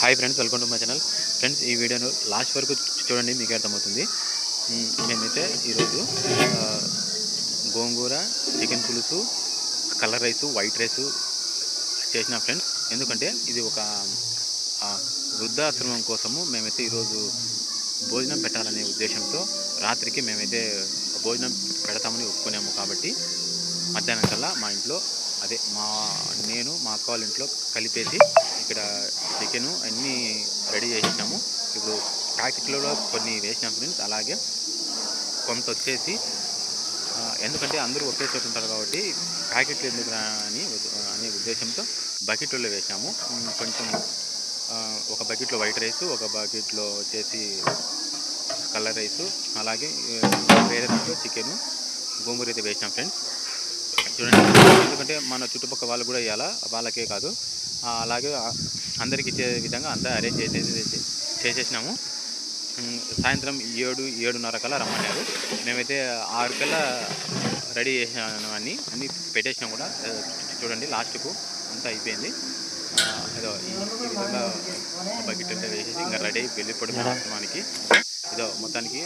Hi friends, welcome to my channel. Friends, ఈ వీడియోను last వరకు చూడండి, మీకు అర్థమవుతుంది. మేమైతే ఈరోజు గోంగూర, చికెన్ పులుసు, కలర్ రైసు, వైట్ రైసు చేసిన ఫ్రెండ్స్. ఎందుకంటే ఇది ఒక వృద్ధాశ్రమం కోసము మేమైతే ఈరోజు భోజనం పెట్టాలనే ఉద్దేశంతో రాత్రికి మేమైతే భోజనం పెడతామని ఒప్పుకున్నాము. కాబట్టి మధ్యాహ్నం కల్లా మా ఇంట్లో నేను మా అక్క వాళ్ళ ఇంట్లో కలిపేసి ఇక్కడ చికెను అన్నీ రెడీ చేసినాము. ఇప్పుడు ప్యాకెట్లో కొన్ని వేసినాం ఫ్రెండ్స్. అలాగే కొంత వచ్చేసి ఎందుకంటే అందరూ ఒకే చోటు ఉంటారు కాబట్టి ప్యాకెట్లు ఎందుకు అనే ఉద్దేశంతో బకెట్లో వేసాము. కొంచెం ఒక బకెట్లో వైట్ రైసు, ఒక బకెట్లో వచ్చేసి కలర్ రైసు, అలాగే వేరే దాంట్లో చికెను, గోంగూర అయితే వేసినాం ఫ్రెండ్స్. చూడండి, ఎందుకంటే మన చుట్టుపక్కల వాళ్ళు కూడా ఇవ్వాలా, వాళ్ళకే కాదు, అలాగే అందరికి ఇచ్చే విధంగా అంతా అరేంజ్ చేసేసినాము. సాయంత్రం 7-7:30 కల్లా రమ్మన్నారు. మేమైతే 6 కల్లా రెడీ చేసినాను, అన్నీ పెట్టేసినాం కూడా. చూడండి, లాస్ట్కు అంతా అయిపోయింది. ఏదో ఈ విధంగా బకెట్ అంతా వేసేసి ఇంకా రెడీ అయ్యి వెళ్ళిపోవడం ఆశ్రమానికి. ఏదో మొత్తానికి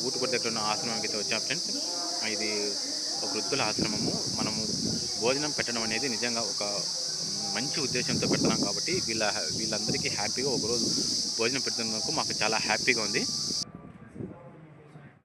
ఊటుకొడి దగ్గర ఉన్న ఆశ్రమానికి అయితే వచ్చాం ఫ్రెండ్స్. ఇది ఒక వృద్ధుల ఆశ్రమము. మనము భోజనం పెట్టడం అనేది నిజంగా ఒక మంచి ఉద్దేశంతో పెడుతున్నాం కాబట్టి వీళ్ళందరికీ హ్యాపీగా ఒకరోజు భోజనం పెడుతున్నందుకు మాకు చాలా హ్యాపీగా ఉంది.